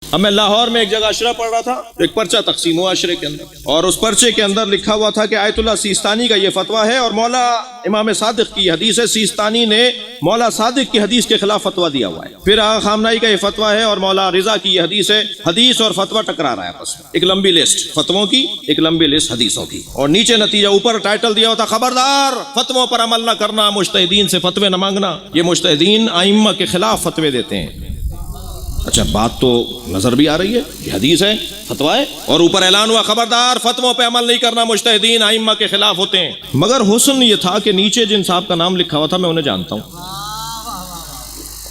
اب میں لاہور میں ایک جگہ اشرا پڑھ رہا تھا، ایک پرچہ تقسیم ہوا اشرے کے اندر، اور اس پرچے کے اندر لکھا ہوا تھا کہ آیت اللہ سیستانی کا یہ فتویٰ ہے اور مولا امام صادق کی حدیث ہے، سیستانی نے مولا صادق کی حدیث کے خلاف فتویٰ دیا ہوا ہے، پھر آغا خامنائی کا یہ فتویٰ ہے اور مولا رضا کی یہ حدیث ہے، حدیث اور فتویٰ ٹکرا رہا ہے آپس میں، ایک لمبی لسٹ فتووں کی، ایک لمبی لسٹ حدیثوں کی، اور نیچے نتیجہ اوپر ٹائٹل دیا ہوتا خبردار فتووں پر عمل نہ کرنا، مجتہدین سے فتوے نہ مانگنا، یہ مجتہدین ائمہ کے خلاف فتوے دیتے ہیں۔ اچھا بات تو نظر بھی آ رہی ہے، یہ حدیث ہے، فتویٰ ہے، اور اوپر اعلان ہوا خبردار فتووں پہ عمل نہیں کرنا، مجتہدین ائمہ کے خلاف ہوتے ہیں۔ مگر حسن یہ تھا کہ نیچے جن صاحب کا نام لکھا ہوا تھا میں انہیں جانتا ہوں،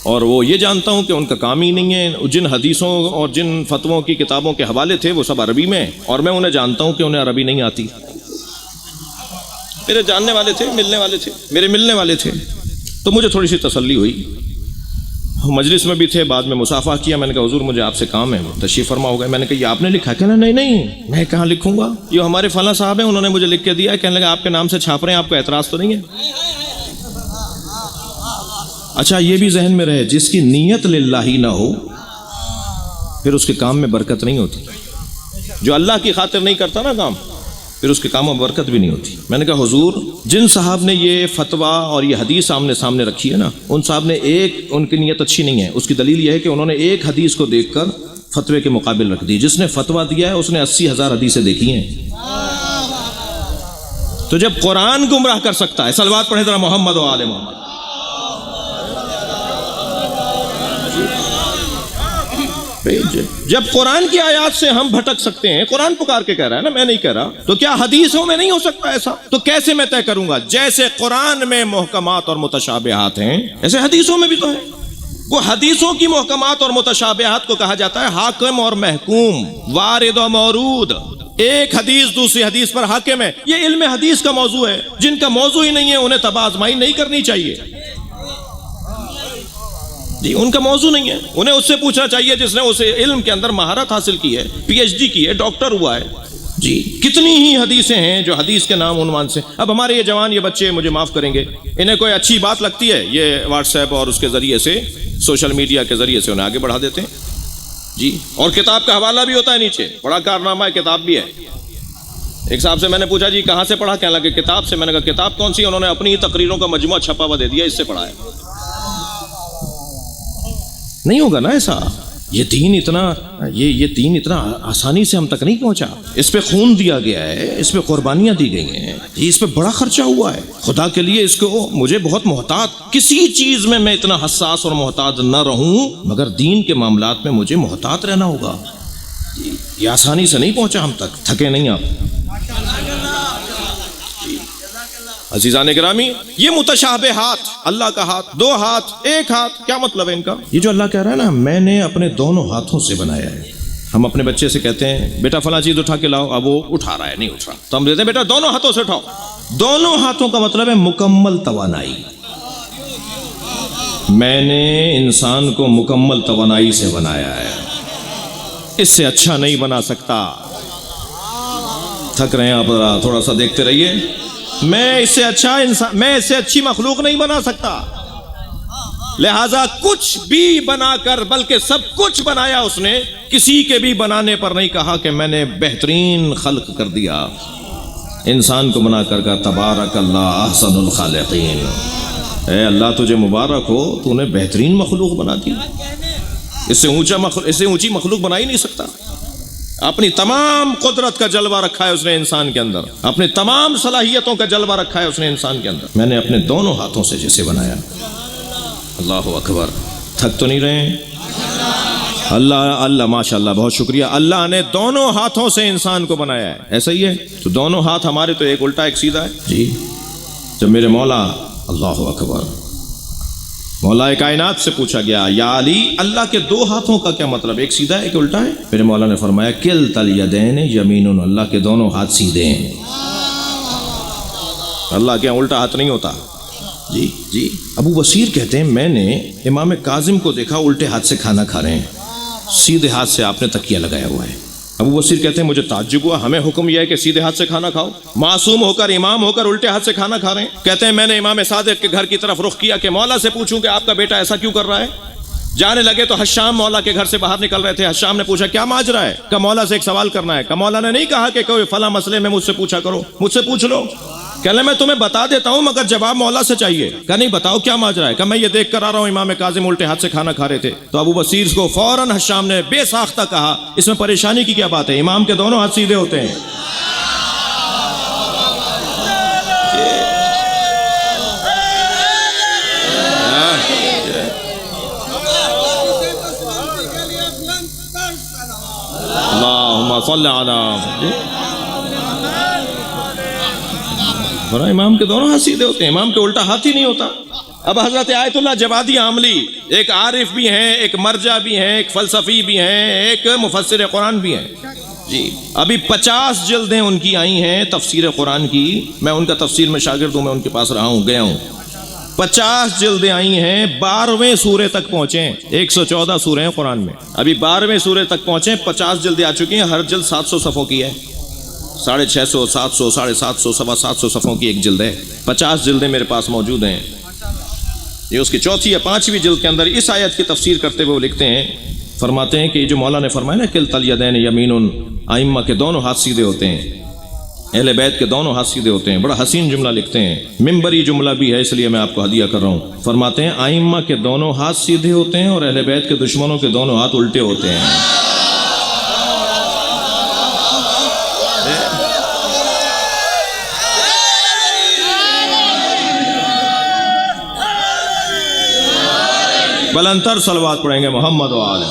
اور وہ یہ جانتا ہوں کہ ان کا کام ہی نہیں ہے، جن حدیثوں اور جن فتووں کی کتابوں کے حوالے تھے وہ سب عربی میں، اور میں انہیں جانتا ہوں کہ انہیں عربی نہیں آتی۔ میرے جاننے والے تھے، ملنے والے تھے، میرے ملنے والے تھے، تو مجھے تھوڑی سی تسلی ہوئی۔ مجلس میں بھی تھے، بعد میں مصافحہ کیا، میں نے کہا حضور مجھے آپ سے کام ہے، تشریف فرما ہو گئے۔ میں نے کہا یہ آپ نے لکھا؟ کہنا نہیں میں کہاں لکھوں گا، یہ ہمارے فلاں صاحب ہیں، انہوں نے مجھے لکھ کے دیا ہے۔ کہنے لگا آپ کے نام سے چھاپ رہے ہیں، آپ کو اعتراض تو نہیں ہے؟ اچھا یہ بھی ذہن میں رہے، جس کی نیت للہ ہی نہ ہو پھر اس کے کام میں برکت نہیں ہوتی، جو اللہ کی خاطر نہیں کرتا نا کام، پھر اس کے کاموں میں برکت بھی نہیں ہوتی۔ میں نے کہا حضور جن صاحب نے یہ فتویٰ اور یہ حدیث سامنے رکھی ہے نا، ان صاحب نے ان کی نیت اچھی نہیں ہے، اس کی دلیل یہ ہے کہ انہوں نے ایک حدیث کو دیکھ کر فتوے کے مقابل رکھ دی، جس نے فتویٰ دیا ہے اس نے 80,000 حدیثیں دیکھی ہیں۔ تو جب قرآن گمراہ کر سکتا ہے، صلوات پڑھیں ذرا محمد و آل محمد، جب قرآن کی آیات سے ہم بھٹک سکتے ہیں، قرآن پکار کے کہہ رہا ہے نا، میں نہیں کہہ رہا، تو کیا حدیثوں میں نہیں ہو سکتا ایسا؟ تو کیسے میں طے کروں گا؟ جیسے قرآن میں محکمات اور متشابہات ہیں ایسے حدیثوں میں بھی تو ہے۔ وہ حدیثوں کی محکمات اور متشابہات کو کہا جاتا ہے حاکم اور محکوم، وارد و مورود۔ ایک حدیث دوسری حدیث پر حاکم ہے، یہ علم حدیث کا موضوع ہے۔ جن کا موضوع ہی نہیں ہے انہیں تباہ آزمائی نہیں کرنی چاہیے، جی ان کا موضوع نہیں ہے، انہیں اس سے پوچھنا چاہیے جس نے اسے علم کے اندر مہارت حاصل کی ہے، پی ایچ ڈی کی ہے، ڈاکٹر ہوا ہے۔ جی کتنی ہی حدیثیں ہیں جو حدیث کے نام عنوان سے، اب ہمارے یہ جوان یہ بچے مجھے معاف کریں گے، انہیں کوئی اچھی بات لگتی ہے یہ واٹس ایپ اور اس کے ذریعے سے، سوشل میڈیا کے ذریعے سے انہیں آگے بڑھا دیتے ہیں، جی اور کتاب کا حوالہ بھی ہوتا ہے نیچے، بڑا کارنامہ ہے، کتاب بھی ہے۔ ایک صاحب سے میں نے پوچھا جی کہاں سے پڑھا؟ کہنے لگے کتاب سے۔ میں نے کہا کتاب کون سی؟ انہوں نے اپنی تقریروں کا مجموعہ چھپا ہوا دے دیا، اس سے پڑھا ہے۔ نہیں ہوگا نا ایسا، یہ دین اتنا آسانی سے ہم تک نہیں پہنچا، اس پہ خون دیا گیا ہے، اس پہ قربانیاں دی گئی ہیں، اس پہ بڑا خرچہ ہوا ہے، خدا کے لیے اس کو مجھے بہت محتاط، کسی چیز میں میں اتنا حساس اور محتاط نہ رہوں، مگر دین کے معاملات میں مجھے محتاط رہنا ہوگا۔ یہ آسانی سے نہیں پہنچا ہم تک، تھکے نہیں آپ۔ عزیزان گرامی، یہ متشابہات، اللہ کا ہاتھ، دو ہاتھ، ایک ہاتھ، کیا مطلب ہے ان کا؟ یہ جو اللہ کہہ رہا ہے نا میں نے اپنے دونوں ہاتھوں سے بنایا ہے۔ ہم اپنے بچے سے کہتے ہیں بیٹا فلاں چیز اٹھا کے لاؤ، اب وہ اٹھا رہا ہے، نہیں اٹھ رہا، تو ہم کہتے ہیں بیٹا دونوں ہاتھوں سے اٹھاؤ۔ دونوں ہاتھوں کا مطلب ہے مکمل توانائی۔ میں نے انسان کو مکمل توانائی سے بنایا ہے، اس سے اچھا نہیں بنا سکتا۔ تھک رہے ہیں آپ، ذرا تھوڑا سا دیکھتے رہیے۔ میں اس سے اچھا انسان، میں اس سے اچھی مخلوق نہیں بنا سکتا، لہذا کچھ بھی بنا کر، بلکہ سب کچھ بنایا اس نے، کسی کے بھی بنانے پر نہیں کہا کہ میں نے بہترین خلق کر دیا۔ انسان کو بنا کر کہا تبارک اللہ احسن الخالقین، اے اللہ تجھے مبارک ہو، تو نے بہترین مخلوق بنا دی، اس سے اونچی مخلوق بنا ہی نہیں سکتا۔ اپنی تمام قدرت کا جلوہ رکھا ہے اس نے انسان کے اندر، اپنی تمام صلاحیتوں کا جلوہ رکھا ہے اس نے انسان کے اندر۔ میں نے اپنے دونوں ہاتھوں سے جسے بنایا۔ اللہ اکبر، تھک تو نہیں رہے ہیں؟ اللہ ماشاءاللہ، بہت شکریہ۔ اللہ نے دونوں ہاتھوں سے انسان کو بنایا ہے، ایسا ہی ہے؟ تو دونوں ہاتھ ہمارے تو ایک الٹا ایک سیدھا ہے جی۔ جب میرے مولا، اللہ اکبر، مولا کائنات سے پوچھا گیا یا علی اللہ کے دو ہاتھوں کا کیا مطلب، ایک سیدھا ہے ایک الٹا ہے؟ میرے مولا نے فرمایا کلتا الیدین یمین، اللہ کے دونوں ہاتھ سیدھے ہیں، اللہ کے الٹا ہاتھ نہیں ہوتا۔ جی ابو بصیر کہتے ہیں میں نے امام کاظم کو دیکھا الٹے ہاتھ سے کھانا کھا رہے ہیں، سیدھے ہاتھ سے آپ نے تکیہ لگایا ہوا ہے۔ ابو بصیر کہتے ہیں مجھے تعجب ہوا، ہمیں حکم یہ ہے کہ سیدھے ہاتھ سے کھانا کھاؤ، معصوم ہو کر امام ہو کر الٹے ہاتھ سے کھانا کھا رہے ہیں۔ کہتے ہیں میں نے امام صادق کے گھر کی طرف رخ کیا کہ مولا سے پوچھوں کہ آپ کا بیٹا ایسا کیوں کر رہا ہے؟ جانے لگے تو حشام مولا کے گھر سے باہر نکل رہے تھے. حشام نے پوچھا کیا ماجرا ہے؟ کہ مولا سے ایک سوال کرنا ہے. کہ مولا نے نہیں کہا کہ کوئی فلاں مسئلے میں مجھ سے پوچھا کرو، مجھ سے پوچھ لو. کہنے میں تمہیں بتا دیتا ہوں مگر جواب مولا سے چاہیے. کہ نہیں بتاؤ کیا ماجرا ہے؟ کہ میں یہ دیکھ کر آ رہا ہوں امام کاظم الٹے ہاتھ سے کھانا کھا رہے تھے. تو ابو بصیر کو فوراً حشام نے بے ساختہ کہا اس میں پریشانی کی کیا بات ہے؟ امام کے دونوں ہاتھ سیدھے ہوتے ہیں. اللہم صلی علی امام کے دونوں ہاتھ سیدھے ہوتے ہیں، امام کے الٹا ہاتھ ہی نہیں ہوتا. اب حضرت آیت اللہ جوادی عاملی ایک عارف بھی ہیں، ایک مرجع بھی ہیں، ایک فلسفی بھی ہیں، ایک مفسر قرآن بھی ہیں. جی ابھی 50 جلدیں ان کی آئی ہیں تفسیر قرآن کی. میں ان کا تفسیر میں شاگرد ہوں، میں ان کے پاس رہا ہوں، گیا ہوں. 50 جلدیں آئی ہیں، 12ویں سورے تک پہنچے. 114 سورے ہیں قرآن میں، ابھی 12ویں سورے تک پہنچے. 50 جلدیں آ چکی ہیں، ہر جلد 700 صفحوں کی ہے. 650 700 750 750 صفحوں کی ایک جلد ہے. 50 جلدیں میرے پاس موجود ہیں. یہ اس کی چوتھی یا 5ویں جلد کے اندر اس آیت کی تفسیر کرتے ہوئے وہ لکھتے ہیں، فرماتے ہیں کہ جو مولا نے فرمایا نا کلتا الیدین یمین، ائمہ کے دونوں ہاتھ سیدھے ہوتے ہیں، اہل بیت کے دونوں ہاتھ سیدھے ہوتے ہیں. بڑا حسین جملہ لکھتے ہیں، منبری جملہ بھی ہے اس لیے میں آپ کو ہدیہ کر رہا ہوں. فرماتے ہیں ائمہ کے دونوں ہاتھ سیدھے ہوتے ہیں اور اہل بیت کے دشمنوں کے دونوں ہاتھ الٹے ہوتے ہیں. بلندتر صلوات پڑھیں گے محمد و آلہ.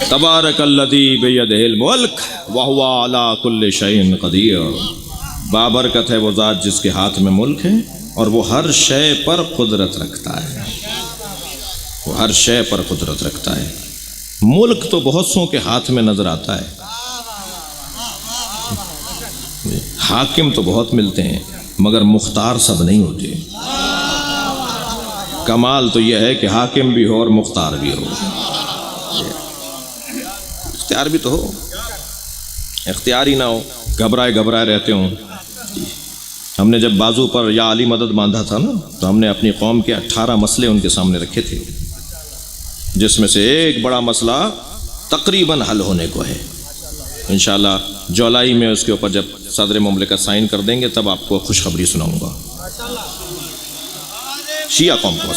تبارک الذی بیدہ الملک وہو علی کل شیء قدیر. بابرکت ہے وہ ذات جس کے ہاتھ میں ملک ہے اور وہ ہر شے پر قدرت رکھتا ہے. وہ ہر شے پر قدرت رکھتا ہے. ملک تو بہت سوں کے ہاتھ میں نظر آتا ہے، حاکم تو بہت ملتے ہیں مگر مختار سب نہیں ہوتے. کمال تو یہ ہے کہ حاکم بھی ہو اور مختار بھی ہو. اختیار بھی تو ہو، اختیار ہی نہ ہو، گھبرائے گھبرائے رہتے ہوں. ہم نے جب بازو پر یا علی مدد باندھا تھا نا تو ہم نے اپنی قوم کے 18 مسئلے ان کے سامنے رکھے تھے، جس میں سے ایک بڑا مسئلہ تقریباً حل ہونے کو ہے. انشاءاللہ جولائی میں اس کے اوپر جب صدر مملکت سائن کر دیں گے تب آپ کو خوشخبری سناؤں گا. شیعہ قوم کو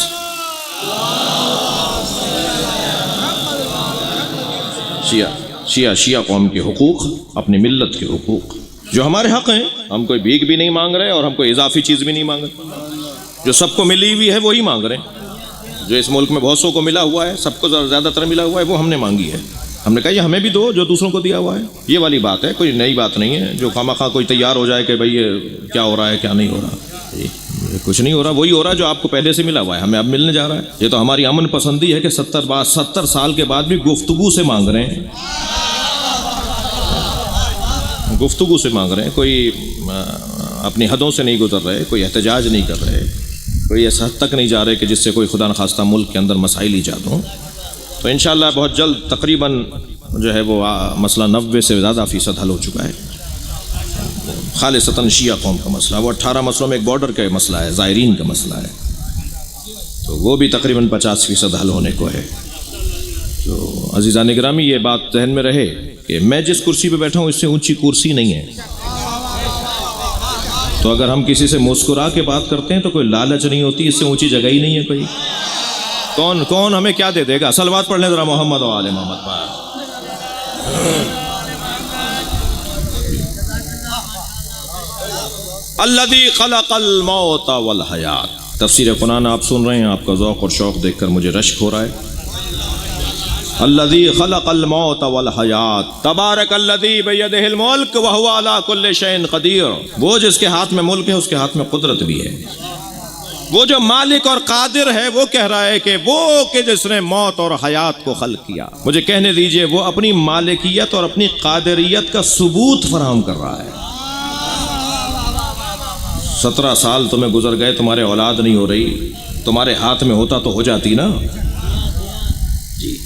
شیعہ قوم کے حقوق، اپنی ملت کے حقوق جو ہمارے حق ہیں. ہم کوئی بھیک بھی نہیں مانگ رہے اور ہم کوئی اضافی چیز بھی نہیں مانگ رہے. جو سب کو ملی ہوئی ہے وہی مانگ رہے ہیں. جو اس ملک میں بہت سو کو ملا ہوا ہے، سب کو زیادہ تر ملا ہوا ہے، وہ ہم نے مانگی ہے. ہم نے کہا یہ ہمیں بھی دو جو دوسروں کو دیا ہوا ہے. یہ والی بات ہے، کوئی نئی بات نہیں ہے جو خواہ کوئی تیار ہو جائے کہ بھئی یہ کیا ہو رہا ہے کیا نہیں ہو رہا. کچھ نہیں ہو رہا، وہی ہو رہا جو آپ کو پہلے سے ملا ہوا ہے، ہمیں اب ملنے جا رہا ہے. یہ تو ہماری امن پسندی ہے کہ 70 سال کے بعد بھی گفتگو سے مانگ رہے ہیں، گفتگو سے مانگ رہے ہیں. کوئی اپنی حدوں سے نہیں گزر رہے، کوئی احتجاج نہیں کر رہے، کوئی اس حد تک نہیں جا رہے کہ جس سے کوئی خدا نخواستہ ملک کے اندر مسائل ایجاد ہوں. تو انشاءاللہ بہت جلد تقریباً جو ہے وہ مسئلہ 90 سے زیادہ فیصد حل ہو چکا ہے. خالصتاً شیعہ قوم کا مسئلہ، وہ 18 مسئلوں میں ایک بارڈر کا مسئلہ ہے، زائرین کا مسئلہ ہے، تو وہ بھی تقریباً 50% حل ہونے کو ہے. تو عزیزان گرامی یہ بات ذہن میں رہے کہ میں جس کرسی پہ بیٹھا ہوں اس سے اونچی کرسی نہیں ہے. تو اگر ہم کسی سے مسکرا کے بات کرتے ہیں تو کوئی لالچ نہیں ہوتی، اس سے اونچی جگہ ہی نہیں ہے کوئی. کون ہمیں کیا دے دے گا؟ صلوات پڑھ لیں ذرا محمد و آل محمد پر. الذی خلق الموت والحیات. تفسیر قرآن آپ سن رہے ہیں، آپ کا ذوق اور شوق دیکھ کر مجھے رشک ہو رہا ہے. الذی خلق الموت والحیات تبارک الذی بیدہ الملک وہو علی کل شیء قدیر. وہ جس کے ہاتھ میں ملک ہے اس کے ہاتھ میں قدرت بھی ہے. وہ جو مالک اور قادر ہے وہ کہہ رہا ہے کہ وہ کہ جس نے موت اور حیات کو خلق کیا. مجھے کہنے دیجئے وہ اپنی مالکیت اور اپنی قادریت کا ثبوت فراہم کر رہا ہے. 17 سال تمہیں گزر گئے، تمہارے اولاد نہیں ہو رہی، تمہارے ہاتھ میں ہوتا تو ہو جاتی نا. جی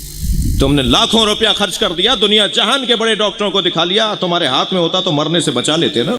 تم نے لاکھوں روپیہ خرچ کر دیا، دنیا جہان کے بڑے ڈاکٹروں کو دکھا لیا، تمہارے ہاتھ میں ہوتا تو مرنے سے بچا لیتے نا.